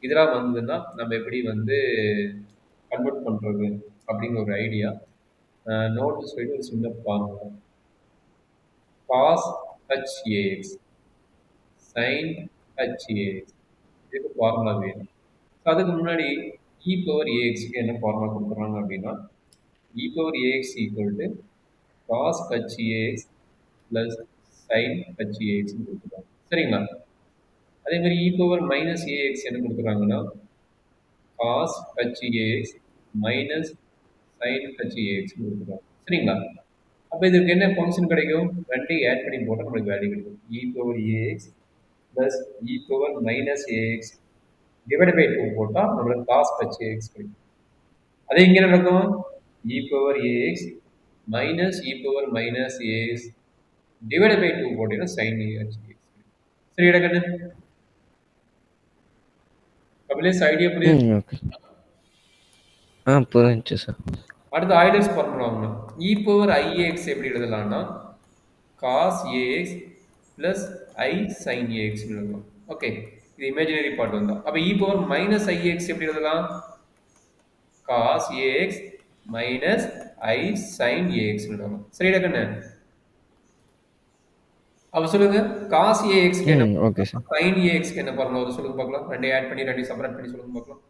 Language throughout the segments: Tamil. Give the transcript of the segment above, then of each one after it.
இதெல்லாம் வந்ததுன்னா நம்ம எப்படி வந்து கன்வெர்ட் பண்றது அப்படிங்கிற ஒரு ஐடியா. நோட்டு சொல்லிட்டு ஒரு சின்ன ஃபார்முலா. காஸ் ஹெச்ஏஎக்ஸ் சைன் ஹெச்ஏஎக்ஸ் இதுக்கு ஃபார்முலா வேணும். ஸோ அதுக்கு முன்னாடி இ பவர் ஏஎக்ஸ்க்கு என்ன ஃபார்முலா கொடுக்குறாங்க அப்படின்னா e power a x equal to cos h a x plus sine h a x கொடுக்குறாங்க. சரிங்களா? அதே மாதிரி இ பவர் மைனஸ் ஏஎக்ஸ் என்ன கொடுக்குறாங்கன்னா காஸ் ஹெச்ஏஎக்ஸ் மைனஸ் சைன் ஹெச்ஏஎக்ஸ் கொடுக்குறாங்க. சரிங்களா? அப்போ இதுக்கு என்ன ஃபங்க்ஷன் கிடைக்கும்? ரெண்டையும் ஆட் பண்ணி போட்டால் நம்மளுக்கு வேல்யூ கிடைக்கும். E power a x plus e power minus a x divide by 2 போட்டால் நம்மளுக்கு காஸ் ஹெச்ஏஎக்ஸ் கிடைக்கும். அதே இங்கே நடக்கும் e power a x minus e power minus a x divide by 2 போட்டீங்கன்னா சைன் ஹெச்ஏஎக்ஸ் கிடைக்கும். சரி இடக்கண்ணு கபிலேஷ் ஐடியா புரியுது? ஓகே. புரிஞ்சுச்சு சார். அடுத்து ஆய்லர்ஸ் ஃபார்முலா வாங்கணும். இ பவர் ஐஏஎக்ஸ் எப்படி எழுதலாம்னா cos a x plus i sine a x எழுதலாம். ஓகே, இது இமேஜினரி பார்ட் வந்தா. அப்போ இ பவர் மைனஸ் ஐஏஎக்ஸ் எப்படி எழுதலாம்? காஸ் ஏஎக்ஸ் மைனஸ் ஐ சைன் ஏஎக்ஸ் எழுதலாம். சரிடா கண்ணு? அப்போ சொல்லுங்க காஸ் ஏஎக்ஸ்க்கு என்ன ஓகே சார். சைன் ஏஎக்ஸ்க்கு என்ன ஃபார்முலா சொல்லுங்க பார்க்கலாம். ரெண்டையும் ஆட் பண்ணி ரெண்டையும் செப்பரேட் பண்ணி சொல்லுங்க பார்க்கலாம்.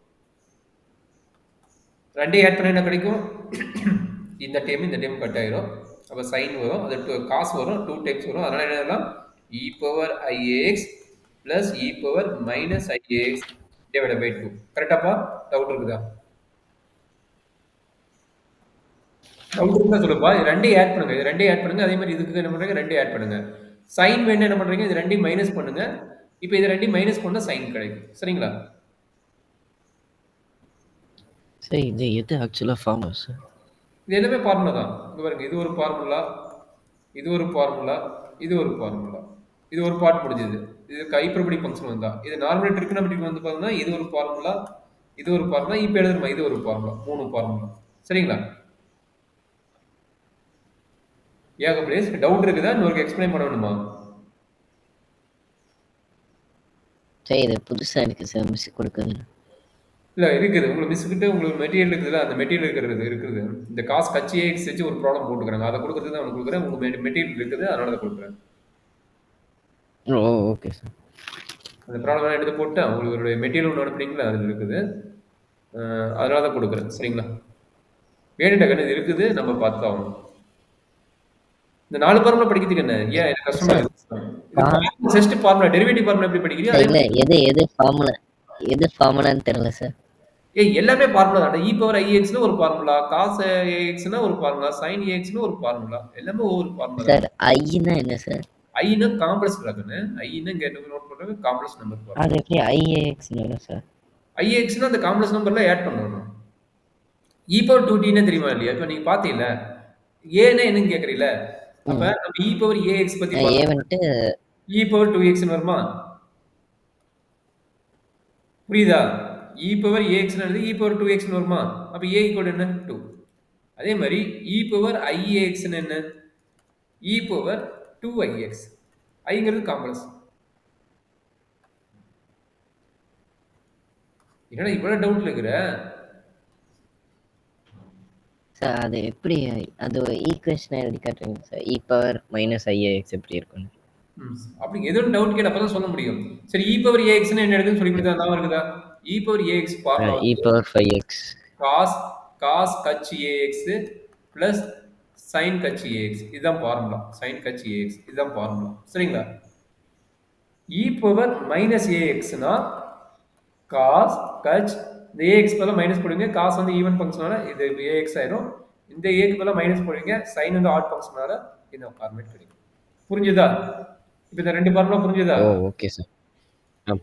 ரெண்டையும் ஆட் பண்ண என்ன கிடைக்கும்? இந்த டைம் கட் ஆயிரும். அப்போ சைன் வரும், அது காசு வரும், 2 டைம்ஸ் வரும். அதனால என்னலாம் e power i a x plus e power minus i a x divide by 2. கரெக்டாப்பா? டவுட் இருக்குதா? டவுட் இருந்தா சொல்லுப்பா. ரெண்டையும் ஆட் பண்ணுங்க. இது ரெண்டையும் ஆட் பண்ணுங்க. அதே மாதிரி இதுக்கு என்ன பண்றீங்க? ரெண்டையும் ஆட் பண்ணுங்க. சைன் வேணும் என்ன பண்றீங்க? இது ரெண்டையும் மைனஸ் பண்ணுங்க. இப்போ இது ரெண்டையும் மைனஸ் பண்ணா சைன் கிடைக்கும். சரிங்களா? சரி, இது எது ஆக்சுவலா ஃபார்முலா சார்? இது எல்லாமே ஃபார்முலா தான். இங்க பாருங்க, இது ஒரு ஃபார்முலா, இது ஒரு ஃபார்முலா, இது ஒரு ஃபார்முலா. இது ஒரு பார்ட் முடிஞ்சது. இது ஹைப்பர்போலிக் ஃபங்க்ஷன் வந்தா. இது நார்மல் ட்ரிகோனோமெட்ரிக் வந்து பாத்தீங்கன்னா இது ஒரு ஃபார்முலா, இது ஒரு ஃபார்முலா, இப்போ எழுதுறோம் இது ஒரு ஃபார்முலா. 3 ஃபார்முலா. சரிங்களா? ஏக பிளேஸ் டவுட் இருக்குதா? இன்னொரு எக்ஸ்பிளைன் பண்ண வேணுமா? சரி, இது புதுசா இருக்கு சார் மிஸ் கொடுக்குறது. இல்லை இருக்குது. உங்களுக்கு மிஸ்கிட்ட உங்களுக்கு மெட்டீரியல் இருக்குதுல்ல, அந்த மெட்டீரியல் இருக்குது. இந்த காஸ் கட்சி ஏஎக்ஸ் வச்சு ஒரு ப்ராப்ளம் போட்டுக்கிறாங்க. அதை கொடுக்குறது தான் அவனுக்கு கொடுக்குறேன். உங்களுக்கு மெட்டீரியல் இருக்குது, அதனால அதை கொடுக்குறேன். Okay sir. அந்த ப்ராப்ளம் எடுத்து போட்டு அவங்களுடைய மெட்டீரியல் ஒன்று அனுப்புனீங்களா, அதில் இருக்குது. அதனால தான் கொடுக்குறேன். சரிங்களா? வேணுட்ட கண்ணு இது இருக்குது, நம்ம பார்த்து ஆகணும். இந்த 4 ஃபார்முலா படிக்கிறதுக்கு என்ன ஏன் எனக்கு கஷ்டமா இருக்கு? ஜஸ்ட் ஃபார்முலா டெரிவேட்டிவ் ஃபார்முலா எப்படி படிக்கிறீங்க? இல்ல, எது ஃபார்முலான்னு தெரியல சார். எல்லாமே ஃபார்முலா தான். இ பவர் ஐஎக்ஸ்னா ஒரு ஃபார்முலா, காஸ் ஏஎக்ஸ்னா ஒரு ஃபார்முலா, சைன் ஏஎக்ஸ்னா ஒரு ஃபார்முலா. எல்லாமே ஒவ்வொரு ஃபார்முலா. சார் ஐனா என்ன சார்? ஐனா காம்ப்ளெக்ஸ் இருக்குன்னு. ஐனா இங்க என்ன நோட் பண்றது? Complex number. அது எப்படி ஐஏஎக்ஸ் வரும் சார்? ஐஎக்ஸ்னா அந்த காம்ப்ளெக்ஸ் நம்பர்ல ஆட் பண்ணனும். இ பவர் 2t ன்னு தெரியுமா இல்லையா? இப்போ நீங்க பாத்தீங்கல. ஏன்னா என்னன்னு கேக்குறீல? அப்ப நம்ம இ பவர் ஏஎக்ஸ் பத்தி ஏ வந்துட்டு இ பவர் 2x ன்னு வருமா? புரியுதா? இ பவர் ஏஎக்ஸ் ன்னு இ பவர் 2x ன்னு வருமா? அப்ப a ஈக்குவல் என்ன? 2. அதே மாதிரி இ பவர் ஐஏஎக்ஸ் ன்னு என்ன? E power 2ix. ஐங்கிறது காம்ப்ளெக்ஸ். என்னடா இவ்வளவு டவுட்ல இருக்குற? சார் அது எப்படி அது ஈக்குவேஷன் எழுதி காட்டுறீங்க சார்? இ பவர் மைனஸ் ஐஏஎக்ஸ் எப்படி இருக்கும்? அப்படி ஏதோ டவுட் கேட்ட அப்பதான் சொல்ல முடியும். சரி, இ பவர் ஏஎக்ஸ் என்ன எழுதுன்னு சொல்லி கொடுத்தா நான் இருக்குதா? இ பவர் ஏஎக்ஸ் ஃபார்முலா இ power 5x cos Kutch ax plus sign Kutch ax. இதுதான் ஃபார்முலா. சைன் கட்ச் ஏஎக்ஸ் இதுதான் ஃபார்முலா. சரிங்களா? இ பவர் மைனஸ் ஏஎக்ஸ்னா காஸ் கட்ச் இந்த ஏஎக்ஸ் பதிலா மைனஸ் போடுங்க. காஸ் வந்து ஈவன் ஃபங்க்ஷனால இது ஏஎக்ஸ் ஆயிரும். இந்த ஏக்கு பதிலா மைனஸ் போடுங்க. சைன் வந்து ஆட் ஃபங்க்ஷனால இந்த ஃபார்மேட் கிடைக்கும். புரிஞ்சுதா? இப்போ இந்த 2 ஃபார்முலா புரிஞ்சுதா? Okay sir.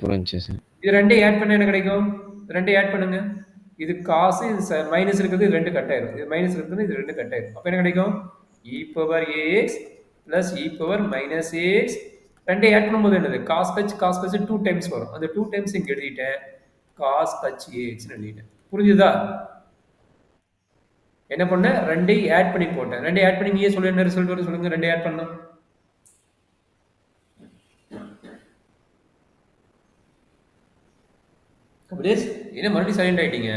புரிஞ்சுச்சு சார். இது ரெண்டையும் ஆட் பண்ண என்ன கிடைக்கும்? ரெண்டையும் ஆட் பண்ணுங்க. இது காசு, இது மைனஸ் இருக்குது, இது 2 கட் ஆயிரும். இது மைனஸ் இருக்குது, இது 2 கட் ஆயிரும். அப்ப என்ன கிடைக்கும்? E power a x plus e power minus ax. ரெண்டையும் ஆட் பண்ணும்போது என்னது? காஸ் கட்ச் 2 டைம்ஸ் வரும். அந்த 2 டைம்ஸ் இங்க எழுதிட்டேன். காஸ் கட்ச் ஏஎக்ஸ் எழுதிட்டேன். புரிஞ்சுதா? என்ன பண்ண? ரெண்டையும் ஆட் பண்ணி போட்டேன். ரெண்டையும் ஆட் பண்ணி நீயே சொல்லு, என்ன ரிசல்ட் வரும் சொல்லுங்க. ரெண்டையும் ஆட் பண்ணா கபிலேஷ், என்ன மறுபடியும் சைலண்ட் ஆயிட்டீங்க?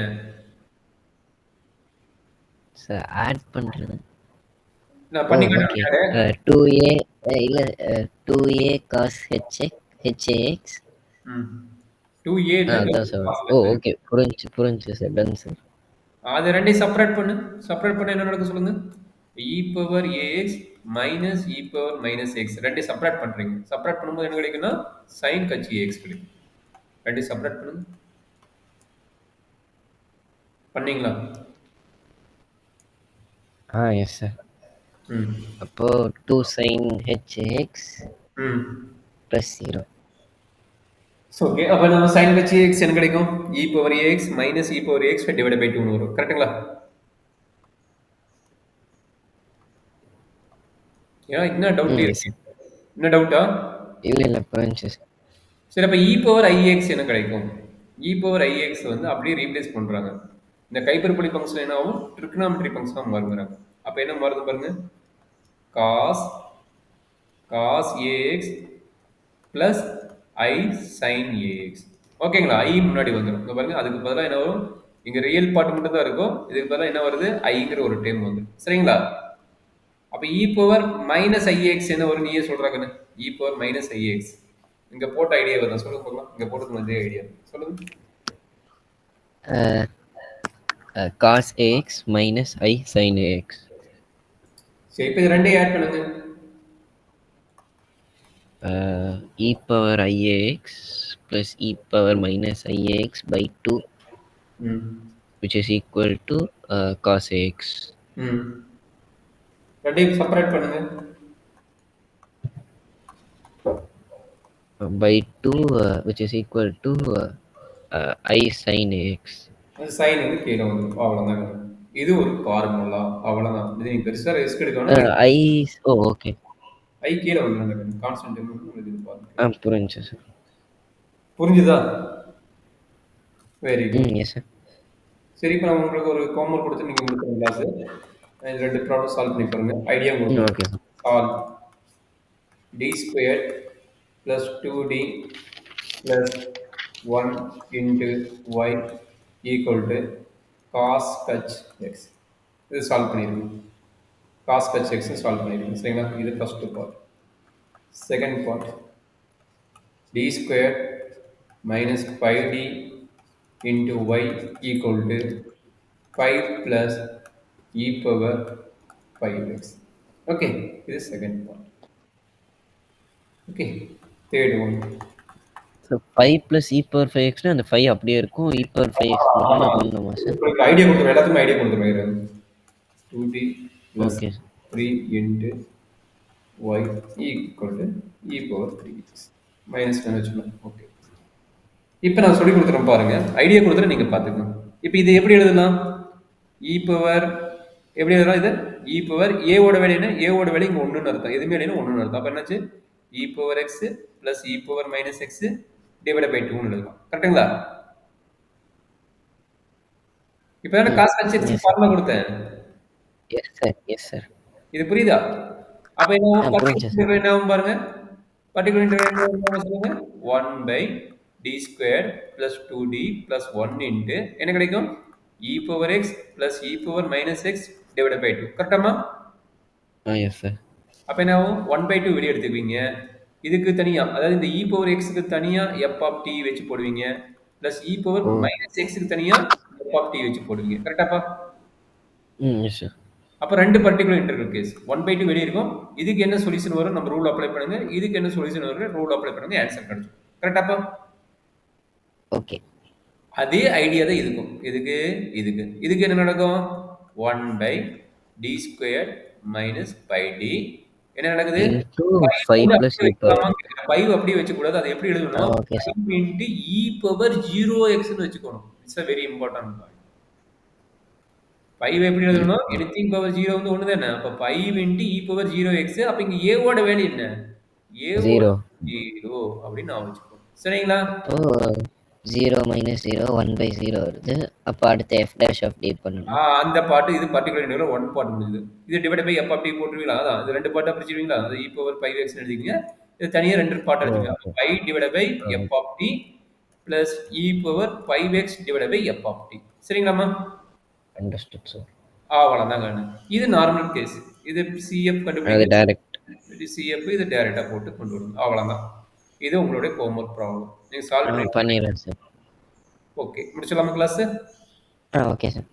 சார் ஆட் பண்றது. நான் ஓ! பண்ணி ஓகே. காட்டுறேன். 2a இல்ல 2a cos HAX. ம். 2a இல்ல அதான் சார். ஓ! ஓகே. புரிஞ்சுச்சு சார். Ton sir. அது ரெண்டையும் செப்பரேட் பண்ணு. செப்பரேட் பண்ண என்ன நடக்கும் சொல்லுங்க? இ power a x minus e power minus X ரெண்டையும் செப்பரேட் பண்றீங்க. செப்பரேட் பண்ணும்போது என்ன கிடைக்கும்னா சைன் கட்சி எக்ஸ் கிடைக்கும். ரெண்டையும் செப்பரேட் பண்ணுங்க. பண்ணீங்களா? Yes sir. ம். அப்போ 2 sin HAX ம். plus 0. ஓகே. அப்ப நம்ம சைன் கட்சி எக்ஸ் என்ன கிடைக்கும்? E power a x minus e power x divide by 2 வரும். கரெக்ட்டுங்களா? ஏன் என்ன டவுட் எஸ் இருக்கு? சார். என்ன டவுட்டா? இல்ல புரிஞ்சுச்சு சார். சரி அப்ப இ பவர் ஐஎக்ஸ் என்ன கிடைக்கும்? இ பவர் ஐஎக்ஸ் வந்து அப்படியே ரீப்ளேஸ் பண்றாங்க. இந்த கைப்பற்படி ஃபங்க்ஷன் என்ன ஆகும்? ட்ரிக்னாமெட்ரி ஃபங்க்ஷனா மாறுங்கிறாங்க. அப்ப என்ன மாறுது பாருங்க? Cos cos a x plus i sine ax. ஓகேங்களா? ஐ முன்னாடி வந்துடும். இங்க பாருங்க அதுக்கு பதிலாக என்ன வரும்? இங்க ரியல் பார்ட் மட்டும் தான் இருக்கும். இதுக்கு பதிலாக என்ன வருது? ஐங்கிற ஒரு டேர்ம் வந்து. சரிங்களா? அப்ப இ பவர் மைனஸ் ஐஎக்ஸ் என்ன வரும் நீயே சொல்றாங்கன்னு? இ பவர் மைனஸ் ஐஎக்ஸ். இங்க போட்ட ஐடியா வருதா சொல்லுங்க பார்க்கலாம். இங்க போட்டது வந்து ஐடியா சொல்லுங்க. cos AX minus I sin AX. சரி இப்போ இது ரெண்டையும் ஆட் பண்ணுங்க. E power IAX plus E power minus IAX by 2, ம். which is equal to cos AX. ம். ரெண்டையும் செப்பரேட் பண்ணுங்க. By 2, which is equal to I sin AX. அந்த சைன் வந்து கீழே வந்துடும். அவ்வளோதாங்க. இது ஒரு ஃபார்முலா. அவ்வளோதான். இது நீங்க பெருசா ரிஸ்க் எடுக்கணும். Okay. ஐ கீழே வந்துடும். கான்ஸ்டன்ட் இது பாருங்க. புரிஞ்சுச்சு சார். புரிஞ்சுதா? Very good. Yes sir. சரி இப்போ நான் உங்களுக்கு ஒரு ஹோம்ஒர்க் கொடுத்து நீங்க முடிக்கிற கிளாஸ். இது ரெண்டு ப்ராப்ளம் சால்வ் பண்ணி பாருங்க. ஐடியா உங்களுக்கு okay sir. Solve d squared plus 2d plus 1 into y equal to cos touch x. இது சால்வ் பண்ணிருக்கோம். cos touch x சால்வ் பண்ணிருக்கோம். சரிங்களா? இது first part. Second part d squared minus 5d into y equal to 5 plus e power 5x. Okay, this is second part. Okay, third one. So 5 + e power 5x அந்த 5 அப்படியே இருக்கும். e பவர் 5x மட்டும் தான் பண்ணணுமா சார்? உங்களுக்கு ஐடியா கொடுத்துருவேன். எல்லாத்துக்கும் ஐடியா கொடுத்துருவேன். 2d plus okay 3 into y equal to e power 3x minus 10 வச்சுக்கலாம். ஓகே, இப்போ நான் சொல்லி கொடுத்துறேன் பாருங்க. ஐடியா கொடுத்துறேன் நீங்க பார்த்துக்கணும். இப்போ இது எப்படி எழுதலாம்? e பவர் எப்படி எழுதலாம்? இது e பவர் a ஓட வேல்யூ என்ன? a ஓட வேல்யூ இங்க 1ன்னு அர்த்தம். எதுமே இல்லைன்னா 1ன்னு அர்த்தம். அப்ப என்னாச்சு? e power x plus e power minus x divided by 2 ன்னு எழுதலாம். கரெக்ட்டுங்களா? இப்போ நான் cos h ஃபார்முலா கொடுத்தேன். Yes sir. இது புரியுதா? அப்ப என்ன ஆகும்? புரிஞ்சுச்சு சார். பர்டிகுலர் என்ன ஆகும் பாருங்க. பர்டிகுலர் இன்டெகிரல் என்ன சொல்லுங்க? 1 by d squared plus 2d plus 1 into என்ன கிடைக்கும்? e power x plus e power minus x divided by 2. கரெக்டாமா? Yes sir. அப்ப என்ன ஆகும்? 1 by 2 வெளியே எடுத்துக்குவீங்க. இதுக்கு தனியா, அதாவது இந்த e power x க்கு தனியா f of t வச்சு போடுவீங்க. plus e power minus x க்கு தனியா f of t வச்சு போடுவீங்க. கரெக்டாப்பா? Yes sir. அப்ப ரெண்டு பர்டிகுலர் இன்டெகிரல் கேஸ். 1 by 2 வெளியே இருக்கும். இதுக்கு என்ன சொல்யூஷன் வரும்? நம்ம ரூல் அப்ளை பண்ணுங்க. இதுக்கு என்ன சொல்யூஷன் வரும்? ரூல் அப்ளை பண்ணுங்க. ஆன்சர் கிடைக்கும். கரெக்டாப்பா? ஓகே. அதே ஐடியா தான் இதுக்கும். இதுக்கு என்ன நடக்கும்? 1 by d squared minus 5d என்ன நடக்குது? 5 + e பவர் 5 அப்படியே வச்சு கூடாது. அது எப்படி எழுதணும்? Okay sir. 5 into e power 0x ன்னு வச்சுக்கணும். It's a very important point. 5 எப்படி எழுதணும்? anything power 0 வந்து ஒண்ணு தானே. அப்ப 5 into e power 0x. அப்ப இங்க a ஓட வேல்யூ என்ன? a 0 அப்படின்னு நான் வச்சுக்கணும். சரிங்களா? 0 - 0 1/0 வருது. அப்ப அடுத்து f dash of d பண்ணணும். அந்த பார்ட் இது பர்టిక్యులர் இன்டெகிரல் 1 பார்ட் முடிஞ்சது. இது divide by f of t போட்டுருவீங்களா? அதான் இது ரெண்டு பார்ட்டா பிரிச்சிருவீங்களா? அது e power 5x ன்னு எழுதிக்கங்க. இது தனியா ரெண்டு பார்ட் எடுத்துக்கங்க. 5 divided by f of t plus e power 5x divide by f of t. சரிங்களாம்மா? Understood sir. அவ்வளோதாங்க. இது நார்மல் கேஸ். இது சிஎஃப் அது கண்டுபிடிங்க. டைரக்ட். இது சிஎஃப், இது டைரெக்டாக போட்டு கொண்டு வரணும். அவ்வளோதான். இது உங்களுடைய ஹோம்ஒர்க் ப்ராப்ளம். நீங்கள் சால்வ் பண்ணி பண்ணிடுறேன் சார். ஓகே. முடிச்சிடலாமா கிளாஸு? Okay sir.